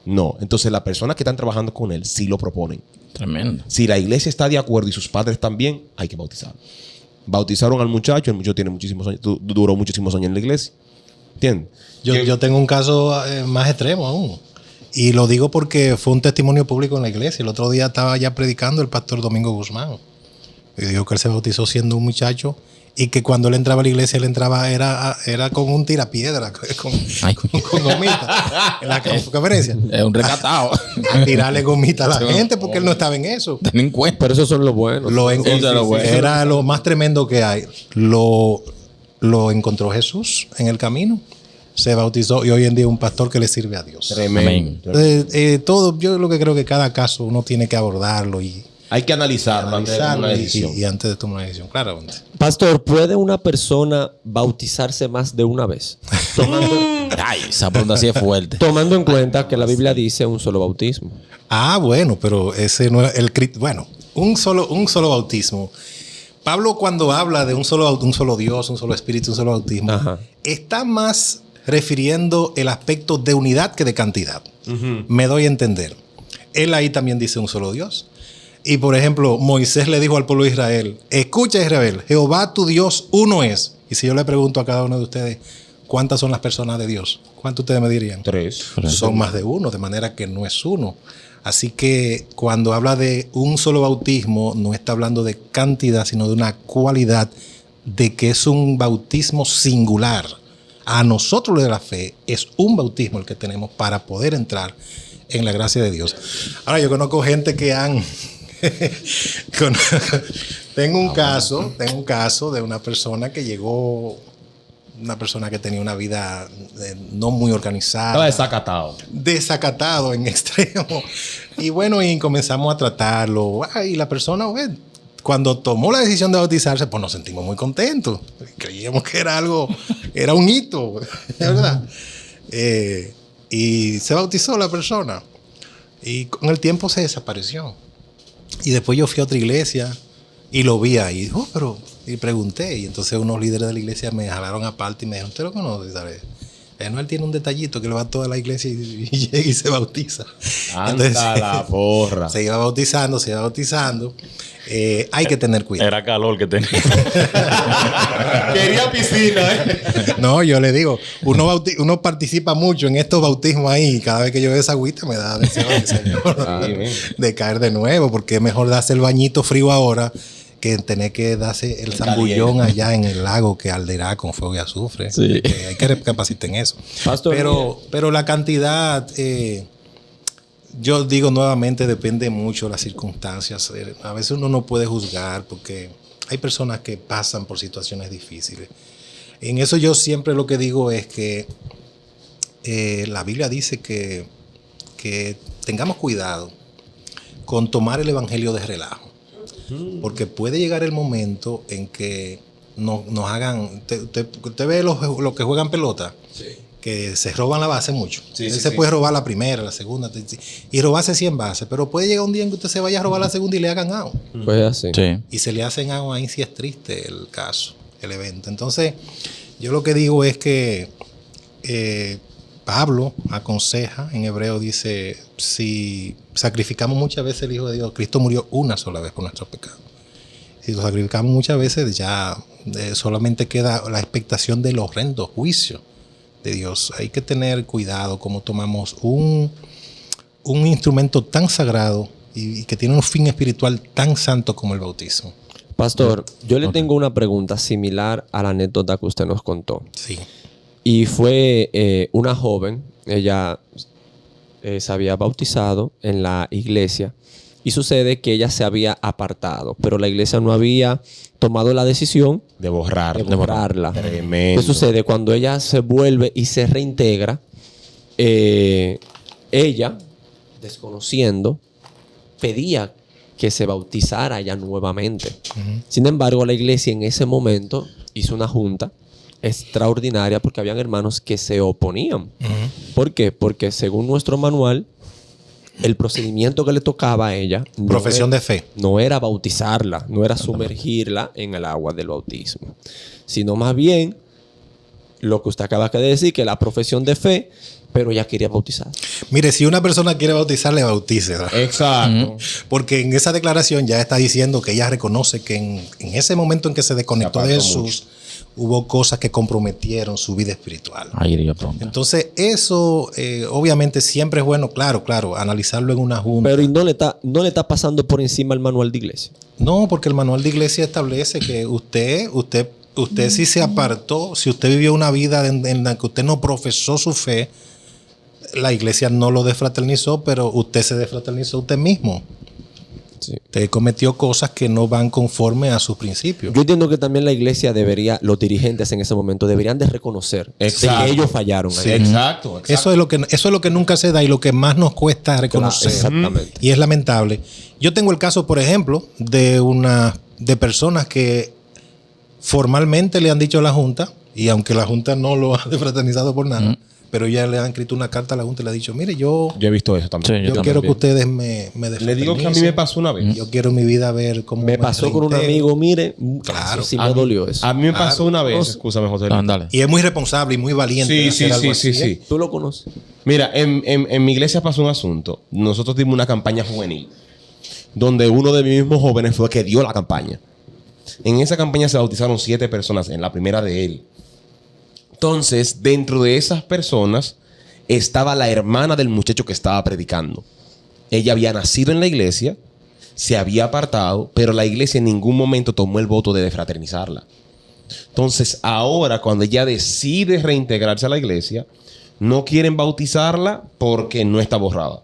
No. Entonces las personas que están trabajando con él sí lo proponen. Tremendo. Si la iglesia está de acuerdo y sus padres también, hay que bautizarlo. Bautizaron al muchacho, el muchacho tiene muchísimos años, duró muchísimos años en la iglesia. ¿Entiendes? Yo tengo un caso más extremo aún. Y lo digo porque fue un testimonio público en la iglesia. El otro día estaba ya predicando el pastor Domingo Guzmán. Y dijo que él se bautizó siendo un muchacho y que cuando él entraba a la iglesia, él entraba, era con un tirapiedra, con gomita en la conferencia. Es un recatado. A tirarle gomita a la gente porque él no estaba en eso. Ten en cuenta. Pero esos son los buenos. Era lo más tremendo que hay. Lo encontró Jesús en el camino. Se bautizó y hoy en día es un pastor que le sirve a Dios. Amén. Yo lo que creo que cada caso uno tiene que abordarlo y Hay que analizarlo antes de tomar una decisión. y antes de tomar una decisión, claro. Pastor, ¿puede una persona bautizarse más de una vez? Ay, esa pregunta sí es fuerte. Tomando en cuenta que la Biblia dice un solo bautismo. Bueno, pero ese no es bueno, un solo bautismo. Pablo cuando habla de un solo Dios, un solo Espíritu, un solo bautismo, está más refiriendo el aspecto de unidad que de cantidad. Me doy a entender. Él ahí también dice un solo Dios. Y por ejemplo, Moisés le dijo al pueblo de Israel, escucha Israel, Jehová tu Dios uno es. Y si yo le pregunto a cada uno de ustedes, ¿cuántas son las personas de Dios? ¿Cuántos ustedes me dirían? 3. Son más de uno, de manera que no es uno. Así que cuando habla de un solo bautismo, no está hablando de cantidad, sino de una cualidad de que es un bautismo singular. A nosotros de la fe es un bautismo el que tenemos para poder entrar en la gracia de Dios. Ahora, yo conozco gente que han... Tengo un caso de una persona que llegó, una persona que tenía una vida no muy organizada. Estaba Desacatado en extremo. Y bueno, y comenzamos a tratarlo. Y la persona, cuando tomó la decisión de bautizarse, pues nos sentimos muy contentos. Creíamos que era un hito, ¿verdad? Y se bautizó la persona. Y con el tiempo se desapareció. Y después yo fui a otra iglesia y lo vi ahí. Y pregunté. Y entonces unos líderes de la iglesia me jalaron aparte y me dijeron, ¿usted lo conoce? ¿Sabes? Él tiene un detallito que le va a toda la iglesia y llega y se bautiza. Entonces, la porra. Se iba bautizando. Hay que tener cuidado. Era calor que tenía. Quería piscina, No, yo le digo, uno participa mucho en estos bautismos ahí y cada vez que yo veo esa agüita me da deseo de caer de nuevo, porque es mejor darse el bañito frío ahora que tener que darse el zambullón allá en el lago que arderá con fuego y azufre. Sí. Hay que recapacitar en eso. Pastor, pero la cantidad, yo digo nuevamente, depende mucho de las circunstancias. A veces uno no puede juzgar porque hay personas que pasan por situaciones difíciles. En eso yo siempre lo que digo es que la Biblia dice que tengamos cuidado con tomar el evangelio de relajo. Porque puede llegar el momento en que nos hagan... ¿Usted ve los que juegan pelota? Sí. Que se roban la base mucho. Se puede robar la primera, la segunda, y robarse 100 bases. Pero puede llegar un día en que usted se vaya a robar la segunda y le hagan out. Pues así. Sí. Y se le hacen out, ahí sí es triste el caso, el evento. Entonces, yo lo que digo es que Pablo aconseja, en hebreo dice, si sacrificamos muchas veces el Hijo de Dios, Cristo murió una sola vez por nuestros pecados. Si lo sacrificamos muchas veces, ya solamente queda la expectación del horrendo juicio de Dios. Hay que tener cuidado como tomamos un instrumento tan sagrado y que tiene un fin espiritual tan santo como el bautismo. Pastor, yo le tengo una pregunta similar a la anécdota que usted nos contó. Sí. Y fue una joven, ella se había bautizado en la iglesia y sucede que ella se había apartado, pero la iglesia no había tomado la decisión de borrarla. Tremendo. ¿Qué sucede? Cuando ella se vuelve y se reintegra, ella, desconociendo, pedía que se bautizara ella nuevamente. Sin embargo, la iglesia en ese momento hizo una junta extraordinaria porque habían hermanos que se oponían. ¿Por qué? Porque según nuestro manual, el procedimiento que le tocaba a ella... Profesión de fe. No era bautizarla, no era sumergirla en el agua del bautismo, sino más bien lo que usted acaba de decir, que la profesión de fe, pero ella quería bautizar. Mire, si una persona quiere bautizar, le bautice, ¿verdad? Exacto. Porque en esa declaración ya está diciendo que ella reconoce que en ese momento en que se desconectó de Jesús, hubo cosas que comprometieron su vida espiritual. Ahí iría pronto. Entonces, eso obviamente siempre es bueno, claro, analizarlo en una junta. Pero ¿y no le está pasando por encima el manual de iglesia? No, porque el manual de iglesia establece que usted si se apartó, si usted vivió una vida en la que usted no profesó su fe, la iglesia no lo desfraternizó, pero usted se desfraternizó usted mismo. Sí. Usted cometió cosas que no van conforme a sus principios. Yo entiendo que también la iglesia los dirigentes en ese momento deberían de reconocer de Exacto. que ellos fallaron. Sí, exacto. Eso es lo que nunca se da y lo que más nos cuesta reconocer. Exactamente. Y es lamentable. Yo tengo el caso, por ejemplo, de personas que formalmente le han dicho a la Junta, y aunque la Junta no lo ha desfraternizado por nada, pero ya le han escrito una carta a la Junta y le ha dicho, mire, yo Yo he visto eso también. Sí, yo yo quiero también. que ustedes me Le digo que a mí me pasó una vez. Yo quiero mi vida ver cómo Me pasó con un reintegro. amigo, mire, Claro. sí me dolió eso. A mí me pasó una vez. Escúchame, José. Dale. Y es muy responsable y muy valiente. de hacer algo así, ¿eh? Sí. ¿Tú lo conoces? Mira, en mi iglesia pasó un asunto. Nosotros dimos una campaña juvenil donde uno de mis mismos jóvenes fue el que dio la campaña. En esa campaña se bautizaron 7 personas, en la primera de él. Entonces, dentro de esas personas estaba la hermana del muchacho que estaba predicando. Ella había nacido en la iglesia, se había apartado, pero la iglesia en ningún momento tomó el voto de fraternizarla. Entonces, ahora cuando ella decide reintegrarse a la iglesia, no quieren bautizarla porque no está borrada.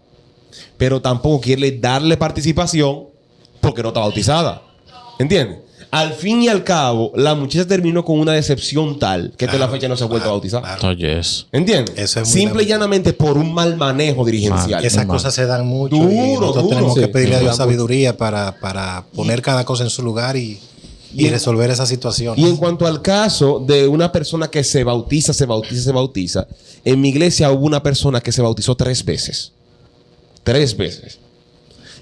Pero tampoco quieren darle participación porque no está bautizada. ¿Entiendes? Al fin y al cabo, la muchacha terminó con una decepción tal que hasta la fecha no se ha vuelto a bautizar. claro. Oye, eso. ¿Entiendes? Eso es muy Simple y llanamente por un mal manejo dirigencial. Esas Normal. cosas se dan mucho y Duro, nosotros duro. tenemos que Sí, pedirle a Dios sí. sabiduría para poner cada cosa en su lugar y resolver esa situación. Y en cuanto al caso de una persona que se bautiza, en mi iglesia hubo una persona que se bautizó 3 veces. 3 veces.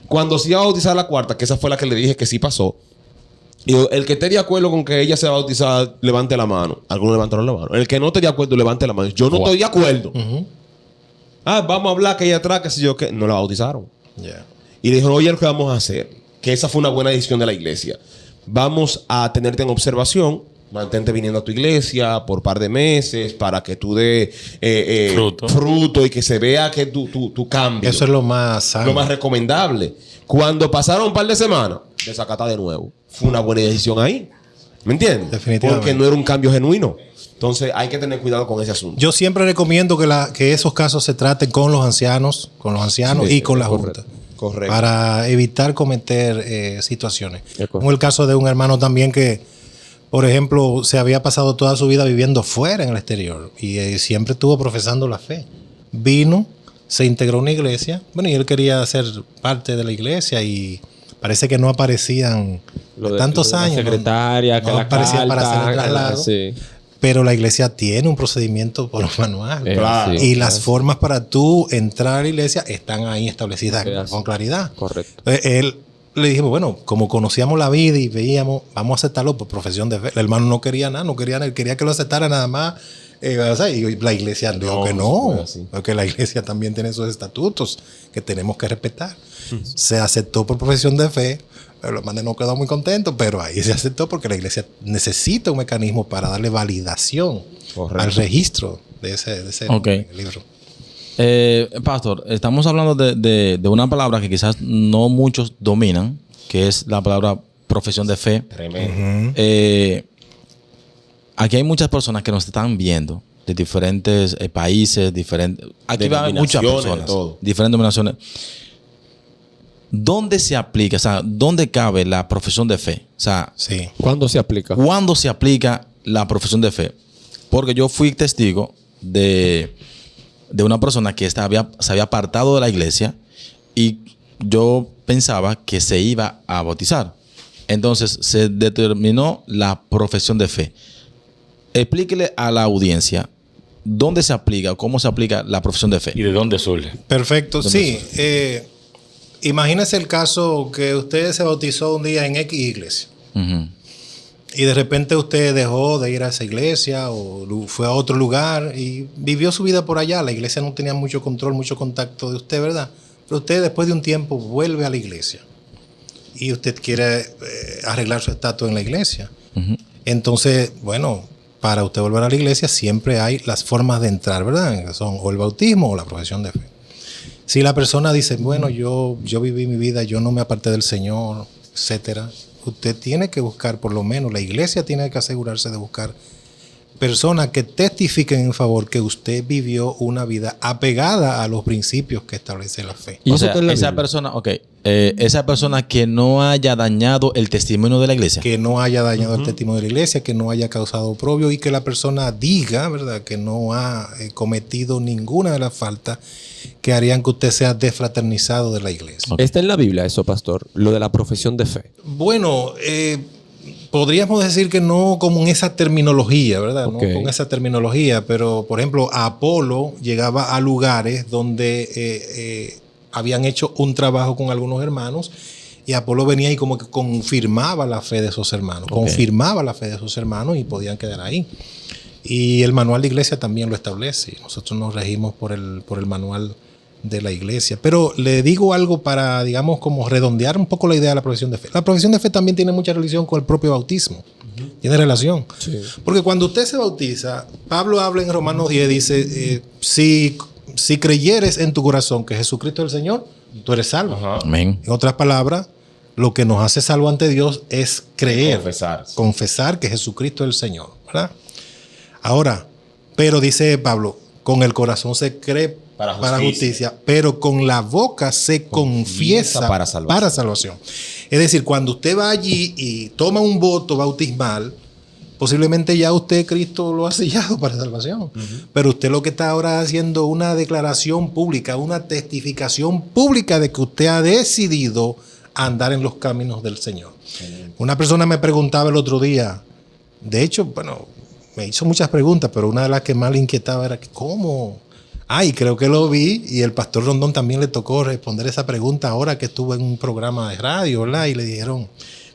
Cuando se iba a bautizar la cuarta, que esa fue la que le dije que sí pasó, digo, el que esté de acuerdo con que ella sea bautizada, levante la mano. Algunos levantaron la mano. El que no esté de acuerdo, levante la mano. Yo no estoy de acuerdo. Vamos a hablar que ella atrás, que si yo que no la bautizaron. Yeah. Y le dijeron, oye, lo que vamos a hacer, que esa fue una buena decisión de la iglesia. Vamos a tenerte en observación, mantente viniendo a tu iglesia por un par de meses para que tú dé fruto y que se vea que tu cambio. Eso es lo más sano. Lo más recomendable. Cuando pasaron un par de semanas, desacata de nuevo. Fue una buena decisión ahí. ¿Me entiendes? Definitivamente. Porque no era un cambio genuino. Entonces hay que tener cuidado con ese asunto. Yo siempre recomiendo que esos casos se traten con los ancianos Sí, y con la correcto. Junta. Correcto. Para evitar cometer situaciones. correcto. Como el caso de un hermano también que, por ejemplo, se había pasado toda su vida viviendo fuera en el exterior y siempre estuvo profesando la fe. Vino, se integró a una iglesia, bueno, y él quería ser parte de la iglesia y parece que no aparecían tantos La años. secretaria, que no la aparecía para hacer el carta, traslado. sí. Pero la iglesia tiene un procedimiento por manual. Claro. Sí, Y las formas para tú entrar a la iglesia están ahí establecidas Es así. con claridad. Correcto. Él le dijimos, bueno, como conocíamos la vida y veíamos, vamos a aceptarlo por profesión de fe. El hermano no quería nada, él quería que lo aceptara nada más. O sea, y la iglesia dijo que no, fue así. porque la iglesia también tiene sus estatutos que tenemos que respetar. Se aceptó por profesión de fe. El hermano no quedó muy contento, pero ahí se aceptó porque la iglesia necesita un mecanismo para darle validación Correcto. al registro de ese Ok. libro. Pastor, estamos hablando de una palabra que quizás no muchos dominan, que es la palabra profesión de fe. Tremendo. Aquí hay muchas personas que nos están viendo de diferentes países, diferentes. Aquí van muchas Denominaciones, personas, de todo. diferentes denominaciones. ¿Dónde se aplica? O sea, ¿dónde cabe la profesión de fe? O sea, Sí. ¿Cuándo se aplica? ¿cuándo se aplica la profesión de fe? Porque yo fui testigo de una persona que se había apartado de la iglesia y yo pensaba que se iba a bautizar. Entonces se determinó la profesión de fe. Explíquele a la audiencia ¿dónde se aplica o cómo se aplica la profesión de fe? ¿Y de dónde surge? Perfecto, sí. Imagínese el caso que usted se bautizó un día en X iglesia. Ujú. Y de repente usted dejó de ir a esa iglesia o fue a otro lugar y vivió su vida por allá. La iglesia no tenía mucho control, mucho contacto de usted, ¿verdad? Pero usted después de un tiempo vuelve a la iglesia y usted quiere arreglar su estatus en la iglesia. Ujú. Entonces, bueno, para usted volver a la iglesia siempre hay las formas de entrar, ¿verdad? Que son o el bautismo o la profesión de fe. Si la persona dice, bueno, yo viví mi vida, yo no me aparté del Señor, etcétera, usted tiene que buscar, por lo menos la iglesia tiene que asegurarse de buscar personas que testifiquen en favor que usted vivió una vida apegada a los principios que establece la fe. ¿Y O eso sea, está en la esa Biblia? persona, esa persona que no haya dañado el testimonio de la iglesia. Que no haya dañado el testimonio de la iglesia, que no haya causado oprobio y que la persona diga, ¿verdad?, que no ha cometido ninguna de las faltas que harían que usted sea desfraternizado de la iglesia. ¿Está en la Biblia eso, pastor? Lo de la profesión de fe. Bueno, podríamos decir que no como en esa terminología, ¿verdad? Ok. No con esa terminología, pero por ejemplo, Apolo llegaba a lugares donde habían hecho un trabajo con algunos hermanos y Apolo venía y como que confirmaba la fe de esos hermanos, confirmaba la fe de esos hermanos y podían quedar ahí. Y el manual de iglesia también lo establece. Nosotros nos regimos por el manual de la iglesia. Pero le digo algo para, digamos, como redondear un poco la idea de la profesión de fe. La profesión de fe también tiene mucha relación con el propio bautismo. Tiene relación. Sí. Porque cuando usted se bautiza, Pablo habla en Romanos 10, dice, si creyeres en tu corazón que Jesucristo es el Señor, tú eres salvo. Amén. En otras palabras, lo que nos hace salvo ante Dios es creer. Confesar que Jesucristo es el Señor, ¿verdad? Ahora, pero dice Pablo, con el corazón se cree para justicia, pero con la boca se confiesa para salvación. Es decir, cuando usted va allí y toma un voto bautismal, posiblemente ya usted, Cristo, lo ha sellado para salvación. Pero usted lo que está ahora haciendo una declaración pública, una testificación pública de que usted ha decidido andar en los caminos del Señor. Una persona me preguntaba el otro día, de hecho, bueno, me hizo muchas preguntas, pero una de las que más le inquietaba era que, ¿cómo? Y creo que lo vi y el pastor Rondón también le tocó responder esa pregunta ahora que estuvo en un programa de radio, ¿verdad? Y le dijeron,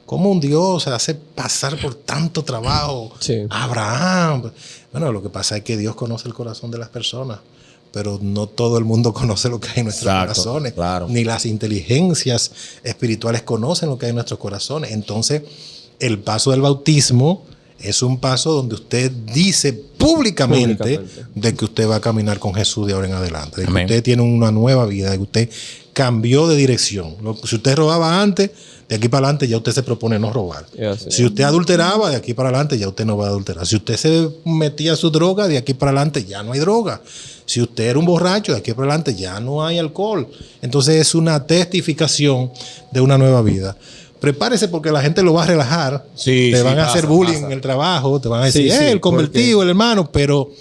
¿cómo un Dios se hace pasar por tanto trabajo? Sí. Abraham. Bueno, lo que pasa es que Dios conoce el corazón de las personas, pero no todo el mundo conoce lo que hay en nuestros corazones. Claro. Ni las inteligencias espirituales conocen lo que hay en nuestros corazones. Entonces, el paso del bautismo es un paso donde usted dice públicamente de que usted va a caminar con Jesús de ahora en adelante. De que usted tiene una nueva vida, de que usted cambió de dirección. Si usted robaba antes, de aquí para adelante ya usted se propone no robar. Si usted adulteraba, de aquí para adelante ya usted no va a adulterar. Si usted se metía a su droga, de aquí para adelante ya no hay droga. Si usted era un borracho, de aquí para adelante ya no hay alcohol. Entonces es una testificación de una nueva vida. Prepárese porque la gente lo va a relajar. Te van a hacer bullying en el trabajo. Te van a decir, el convertido, el hermano. Pero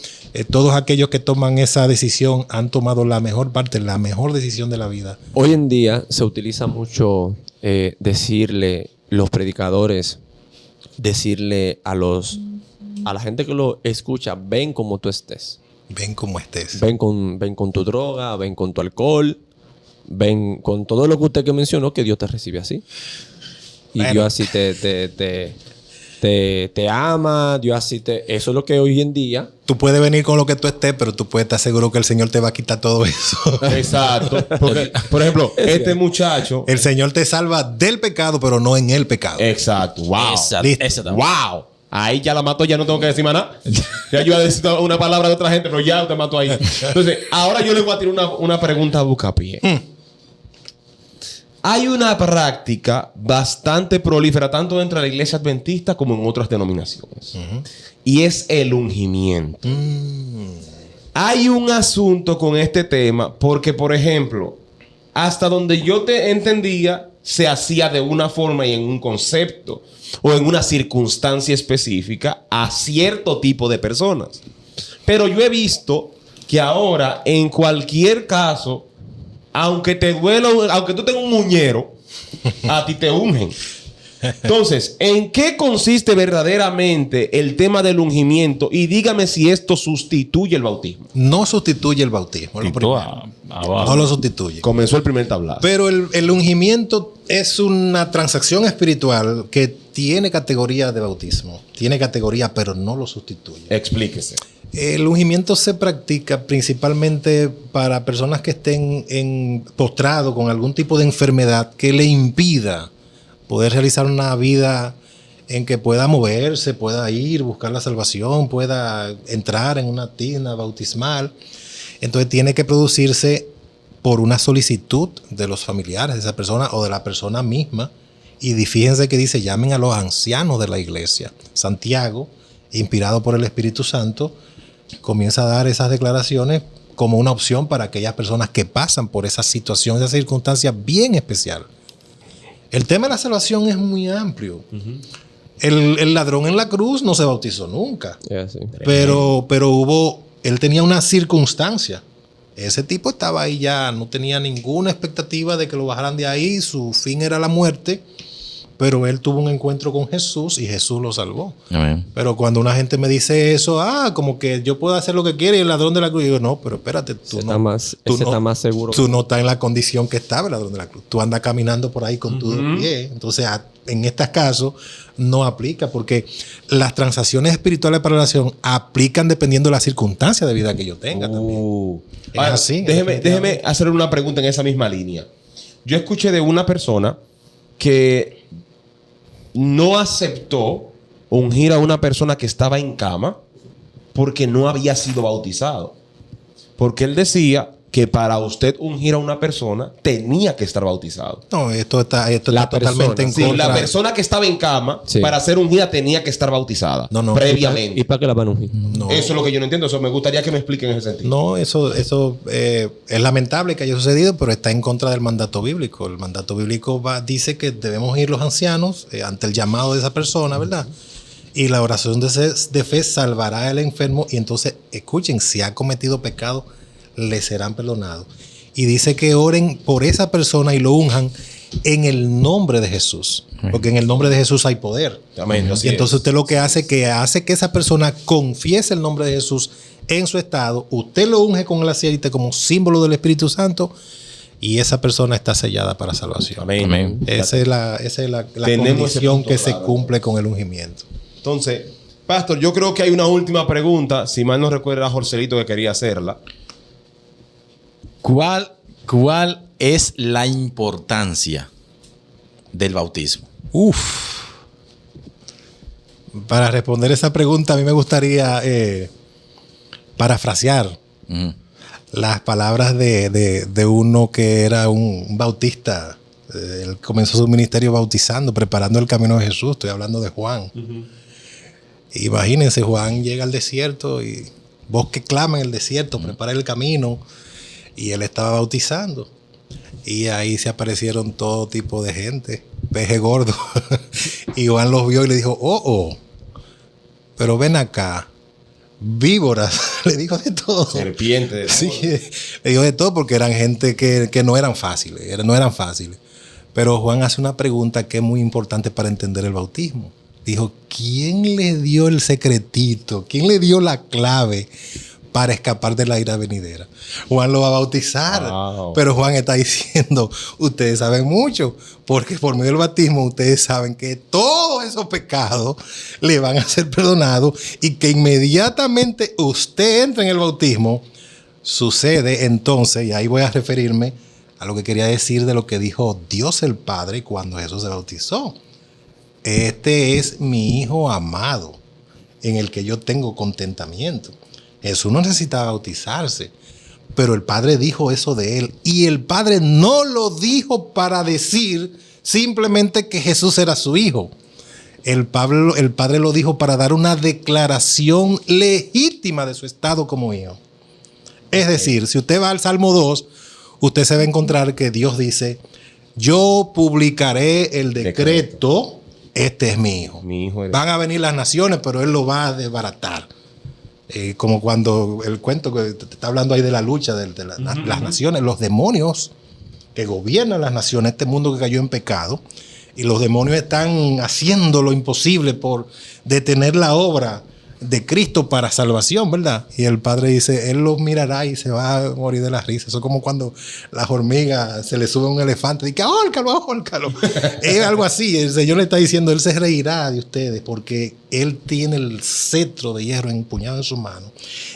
todos aquellos que toman esa decisión han tomado la mejor parte, la mejor decisión de la vida. Hoy en día se utiliza mucho decirle los predicadores, decirle a la gente que lo escucha, ven como tú estés. Ven como estés. Ven con tu droga, ven con tu alcohol, ven con todo lo que usted que mencionó, que Dios te recibe así. Y Dios así te ama, Dios así te... Eso es lo que hoy en día... Tú puedes venir con lo que tú estés, pero tú puedes estar seguro que el Señor te va a quitar todo eso. Exacto. Porque, por ejemplo, este muchacho... El Señor te salva del pecado, pero no en el pecado. Exacto. Wow. Exacto. Wow. Ahí ya la mató, ya no tengo que decir más nada. Ya yo iba a decir una palabra de otra gente, pero ya te mató ahí. Entonces, ahora yo le voy a tirar una pregunta a buscapié. Hay una práctica bastante prolífera, tanto dentro de la iglesia adventista como en otras denominaciones. Y es el ungimiento. Hay un asunto con este tema porque, por ejemplo, hasta donde yo te entendía, se hacía de una forma y en un concepto o en una circunstancia específica a cierto tipo de personas. Pero yo he visto que ahora, en cualquier caso, aunque te duela, aunque tú tengas un muñero, a ti te ungen. Entonces, ¿en qué consiste verdaderamente el tema del ungimiento? Y dígame si esto sustituye el bautismo. No sustituye el bautismo. Y Lo tú primero. abajo. No lo sustituye. Comenzó el primer tablazo. Pero el ungimiento es una transacción espiritual que tiene categoría de bautismo. Tiene categoría, pero no lo sustituye. Explíquese. El ungimiento se practica principalmente para personas que estén postrados con algún tipo de enfermedad que le impida poder realizar una vida en que pueda moverse, pueda ir, buscar la salvación, pueda entrar en una tina bautismal. Entonces tiene que producirse por una solicitud de los familiares de esa persona o de la persona misma. Y fíjense que dice, llamen a los ancianos de la iglesia. Santiago, inspirado por el Espíritu Santo, comienza a dar esas declaraciones como una opción para aquellas personas que pasan por esa situación, esa circunstancia bien especial. El tema de la salvación es muy amplio. El ladrón en la cruz no se bautizó nunca, Sí. pero él tenía una circunstancia. Ese tipo estaba ahí ya, no tenía ninguna expectativa de que lo bajaran de ahí, su fin era la muerte, pero él tuvo un encuentro con Jesús y Jesús lo salvó. Amén. Pero cuando una gente me dice eso, como que yo puedo hacer lo que quiera y el ladrón de la cruz, yo digo, no, pero espérate, tú Está más seguro. Tú no estás en la condición que estaba el ladrón de la cruz. Tú andas caminando por ahí con tus pies. Entonces, en este caso, no aplica porque las transacciones espirituales para la relación aplican dependiendo de la circunstancia de vida que yo tenga también. Es Ahora, así. Déjeme hacer una pregunta en esa misma línea. Yo escuché de una persona que no aceptó ungir a una persona que estaba en cama porque no había sido bautizado. Porque él decía que para usted ungir a una persona tenía que estar bautizado. No, esto está La totalmente en persona, Sí, contra. la persona que estaba en cama Sí. para ser ungida tenía que estar bautizada No. previamente. ¿Y para qué la van a ungir? No. Eso es lo que yo no entiendo. Eso me gustaría que me expliquen en ese sentido. No, eso es lamentable que haya sucedido, pero está en contra del mandato bíblico. El mandato bíblico dice que debemos ir los ancianos ante el llamado de esa persona, ¿verdad? Y la oración de fe salvará al enfermo. Y entonces, escuchen, si ha cometido pecado, le serán perdonados. Y dice que oren por esa persona y lo unjan en el nombre de Jesús. Porque en el nombre de Jesús hay poder. Amén, así Y entonces es. usted lo que hace que esa persona confiese el nombre de Jesús en su estado. Usted lo unge con el aceite como símbolo del Espíritu Santo y esa persona está sellada para salvación. Amén. Amén. Esa es la Tenemos ese condición punto que se claro. cumple con el ungimiento. Entonces, Pastor, yo creo que hay una última pregunta. Si mal no recuerda, era Jorcelito que quería hacerla. ¿Cuál es la importancia del bautismo? Para responder esa pregunta, a mí me gustaría parafrasear Ujú. las palabras de uno que era un bautista. Él comenzó su ministerio bautizando, preparando el camino de Jesús. Estoy hablando de Juan. Imagínense, Juan llega al desierto y vos que clama en el desierto, prepara el camino. Y él estaba bautizando. Y ahí se aparecieron todo tipo de gente, peje gordo. Y Juan los vio y le dijo, pero ven acá, víboras. Le dijo de todo. Serpiente. De Sí, le dijo de todo porque eran gente que no eran fáciles, no eran fáciles. Pero Juan hace una pregunta que es muy importante para entender el bautismo. Dijo, ¿quién le dio el secretito? ¿Quién le dio la clave para escapar de la ira venidera? Juan lo va a bautizar, Wow. pero Juan está diciendo, ustedes saben mucho, porque por medio del bautismo ustedes saben que todos esos pecados le van a ser perdonados y que inmediatamente usted entra en el bautismo, sucede entonces, y ahí voy a referirme a lo que quería decir de lo que dijo Dios el Padre cuando Jesús se bautizó. Este es mi Hijo amado, en el que yo tengo contentamiento. Jesús no necesitaba bautizarse, pero el Padre dijo eso de él. Y el Padre no lo dijo para decir simplemente que Jesús era su Hijo. El Padre lo dijo para dar una declaración legítima de su estado como hijo. Es decir, si usted va al Salmo 2, usted se va a encontrar que Dios dice, yo publicaré el decreto, este es mi hijo. Mi hijo eres. Van a venir las naciones, pero él lo va a desbaratar. Como cuando el cuento que te está hablando ahí de la lucha de las naciones, los demonios que gobiernan las naciones, este mundo que cayó en pecado, y los demonios están haciendo lo imposible por detener la obra de Cristo para salvación, ¿verdad? Y el padre dice, él los mirará y se va a morir de la risa. Eso es como cuando las hormigas se le sube a un elefante y dice, ahórcalo. Es algo así. El Señor le está diciendo, él se reirá de ustedes porque él tiene el cetro de hierro empuñado en su mano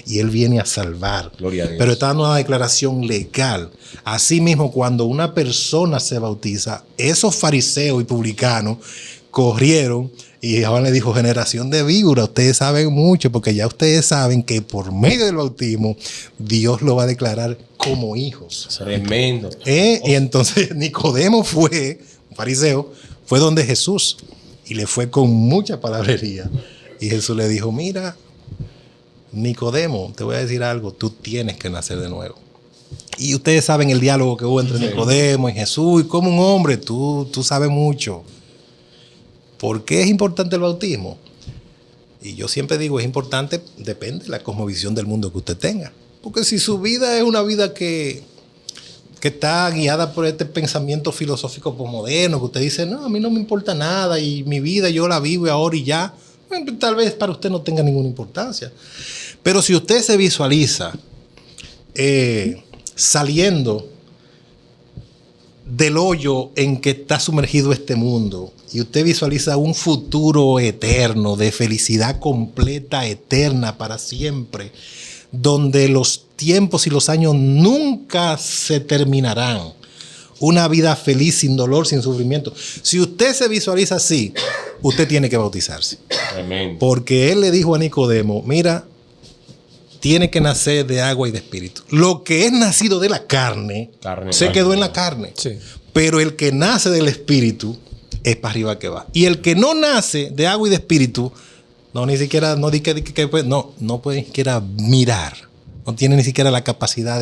y él viene a salvar. Gloria a Dios. Pero está dando una declaración legal. Asimismo, cuando una persona se bautiza, esos fariseos y publicanos corrieron y Juan le dijo, generación de víboras, ustedes saben mucho, porque ya ustedes saben que por medio del bautismo Dios lo va a declarar como hijos. Tremendo. Y entonces Nicodemo fue, un fariseo, fue donde Jesús y le fue con mucha palabrería. Y Jesús le dijo, mira, Nicodemo, te voy a decir algo, tú tienes que nacer de nuevo. Y ustedes saben el diálogo que hubo entre Nicodemo y Jesús, y como un hombre, tú sabes mucho. ¿Por qué es importante el bautismo? Y yo siempre digo, es importante, depende de la cosmovisión del mundo que usted tenga. Porque si su vida es una vida que está guiada por este pensamiento filosófico posmoderno, que usted dice, no, a mí no me importa nada y mi vida yo la vivo ahora y ya, bueno, tal vez para usted no tenga ninguna importancia. Pero si usted se visualiza saliendo del hoyo en que está sumergido este mundo y usted visualiza un futuro eterno de felicidad completa, eterna, para siempre, donde los tiempos y los años nunca se terminarán, una vida feliz, sin dolor, sin sufrimiento. Si usted se visualiza así, usted tiene que bautizarse. Tremendo. Porque él le dijo a Nicodemo, mira, tiene que nacer de agua y de espíritu. Lo que es nacido de la carne, se quedó en la carne. Sí. Pero el que nace del espíritu es para arriba que va. Y el que no nace de agua y de espíritu, no puede ni siquiera mirar. No tiene ni siquiera la capacidad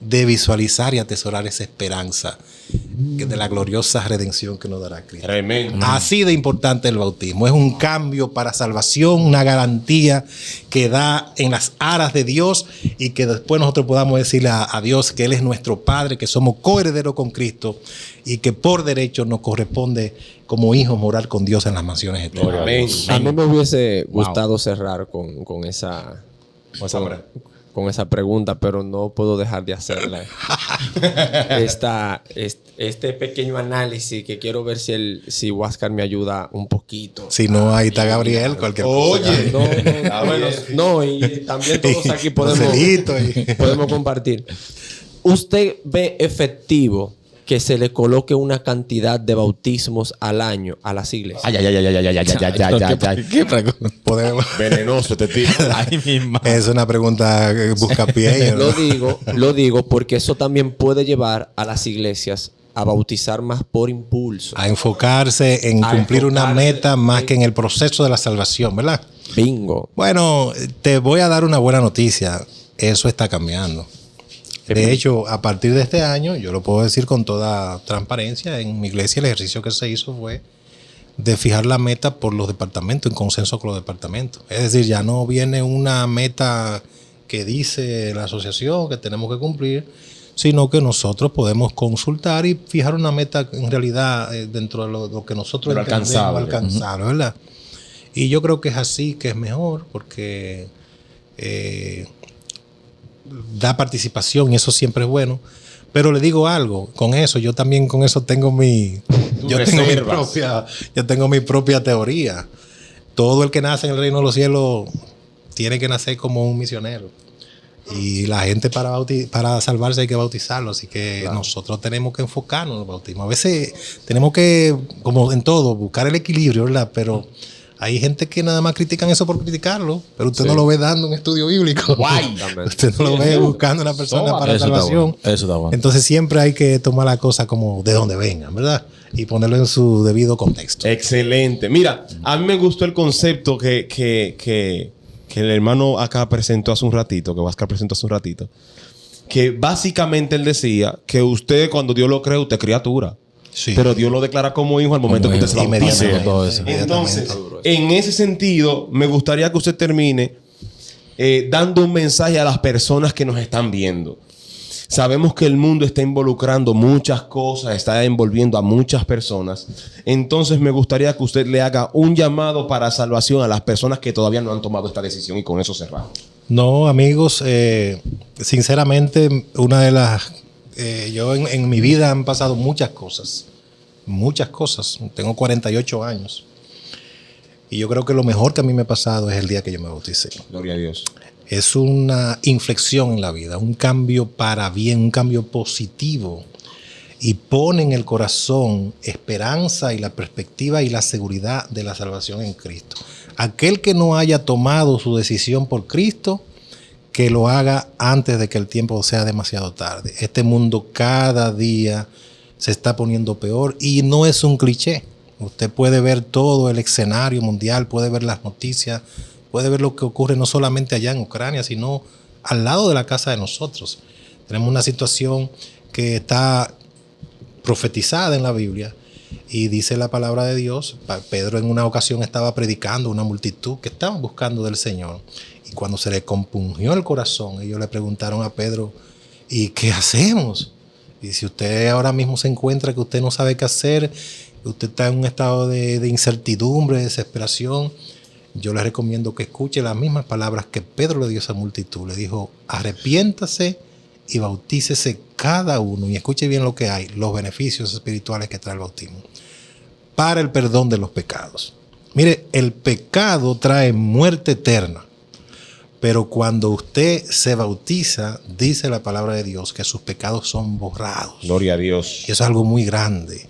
de visualizar y atesorar esa esperanza de la gloriosa redención que nos dará Cristo. Tremendo. Así de importante el bautismo. Es un cambio para salvación, una garantía que da en las aras de Dios y que después nosotros podamos decirle a Dios que Él es nuestro Padre, que somos coherederos con Cristo y que por derecho nos corresponde como hijos morar con Dios en las mansiones eternas. Amén. A mí me hubiese gustado cerrar con esa pregunta, pero no puedo dejar de hacerla. Este pequeño análisis que quiero ver si Huáscar me ayuda un poquito. Si no, ahí está Gabriel, cualquier cosa. Oye. No, y también todos aquí Joselito podemos compartir. ¿Usted ve efectivo que se le coloque una cantidad de bautismos al año a las iglesias? ¿Qué pregunta? Podemos. Venenoso este tipo. Ay, mi madre. Es una pregunta que busca pie. Lo digo porque eso también puede llevar a las iglesias a bautizar más por impulso. A enfocarse en cumplir una meta más que en el proceso de la salvación, ¿verdad? Bingo. Bueno, te voy a dar una buena noticia. Eso está cambiando. De hecho, a partir de este año, yo lo puedo decir con toda transparencia, en mi iglesia el ejercicio que se hizo fue de fijar la meta por los departamentos, en consenso con los departamentos. Es decir, ya no viene una meta que dice la asociación que tenemos que cumplir, sino que nosotros podemos consultar y fijar una meta en realidad dentro de lo que nosotros entendemos alcanzable, ¿verdad? Y yo creo que es así, que es mejor, porque da participación y eso siempre es bueno. Pero le digo algo, con eso, yo también con eso tengo yo tengo mi propia teoría. Todo el que nace en el reino de los cielos tiene que nacer como un misionero. Y la gente para salvarse hay que bautizarlo. Así que nosotros tenemos que enfocarnos en el bautismo. A veces tenemos que, como en todo, buscar el equilibrio, ¿verdad? Pero hay gente que nada más critican eso por criticarlo, pero usted no lo ve dando un estudio bíblico. Usted no lo ve buscando una persona para eso salvación. Eso está bueno. Entonces siempre hay que tomar la cosa como de donde vengan, ¿verdad? Y ponerlo en su debido contexto. Excelente. Mira, a mí me gustó el concepto que el hermano acá presentó hace un ratito, que Huáscar presentó hace un ratito, que básicamente él decía que usted, cuando Dios lo cree, usted es criatura. Sí. Pero Dios lo declara como hijo al momento que usted se lo bautiza. Entonces, en ese sentido, me gustaría que usted termine dando un mensaje a las personas que nos están viendo. Sabemos que el mundo está involucrando muchas cosas, está envolviendo a muchas personas. Entonces me gustaría que usted le haga un llamado para salvación a las personas que todavía no han tomado esta decisión, y con eso cerramos. No, amigos, sinceramente, una de las... yo en mi vida han pasado muchas cosas. Muchas cosas. Tengo 48 años. Y yo creo que lo mejor que a mí me ha pasado es el día que yo me bauticé. Gloria a Dios. Es una inflexión en la vida, un cambio para bien, un cambio positivo. Y pone en el corazón esperanza y la perspectiva y la seguridad de la salvación en Cristo. Aquel que no haya tomado su decisión por Cristo, que lo haga antes de que el tiempo sea demasiado tarde. Este mundo cada día se está poniendo peor y no es un cliché. Usted puede ver todo el escenario mundial, puede ver las noticias, puede ver lo que ocurre no solamente allá en Ucrania, sino al lado de la casa de nosotros. Tenemos una situación que está profetizada en la Biblia y dice la palabra de Dios. Pedro en una ocasión estaba predicando a una multitud que estaban buscando del Señor. Y cuando se le compungió el corazón, ellos le preguntaron a Pedro, ¿y qué hacemos? Y si usted ahora mismo se encuentra que usted no sabe qué hacer, usted está en un estado de incertidumbre, de desesperación, yo le recomiendo que escuche las mismas palabras que Pedro le dio a esa multitud. Le dijo, arrepiéntase y bautícese cada uno. Y escuche bien lo que hay, los beneficios espirituales que trae el bautismo. Para el perdón de los pecados. Mire, el pecado trae muerte eterna. Pero cuando usted se bautiza, dice la palabra de Dios que sus pecados son borrados. Gloria a Dios. Y eso es algo muy grande.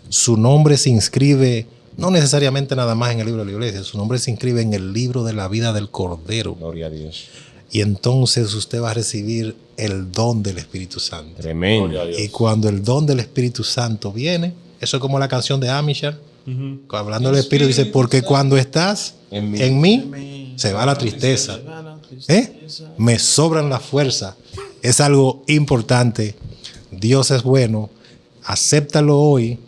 Su nombre se inscribe, no necesariamente nada más en el libro de la iglesia, su nombre se inscribe en el libro de la vida del Cordero. Gloria a Dios. Y entonces usted va a recibir el don del Espíritu Santo. Tremendo. Y cuando el don del Espíritu Santo viene, eso es como la canción de Amishar, hablando del Espíritu, dice, porque cuando estás en mí, se va la tristeza. Me sobran las fuerzas. Es algo importante. Dios es bueno. Acéptalo hoy.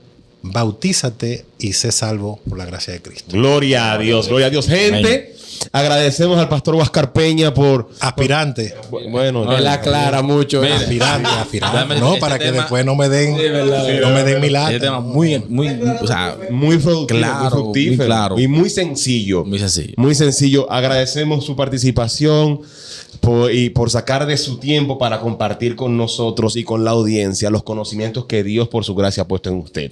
Bautízate y sé salvo por la gracia de Cristo. Gloria a Dios. Gloria a Dios. Gente, agradecemos al pastor Huáscar Peña por... Aspirante. Bueno, Él aclara mucho. Aspirante. No, para que después no me den mi lata. Este tema muy, o sea, muy productivo, claro, muy fructífero, muy claro. y muy sencillo. Muy sencillo. Muy sencillo. Agradecemos su participación y por sacar de su tiempo para compartir con nosotros y con la audiencia los conocimientos que Dios por su gracia ha puesto en usted.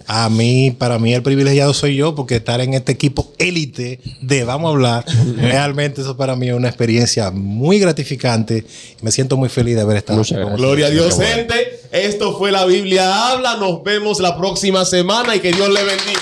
Para mí el privilegiado soy yo, porque estar en este equipo élite de Vamos a Hablar, realmente eso para mí es una experiencia muy gratificante. Me siento muy feliz de haber estado aquí con ustedes. Gloria a Dios, gente. Esto fue La Biblia Habla. Nos vemos la próxima semana y que Dios le bendiga.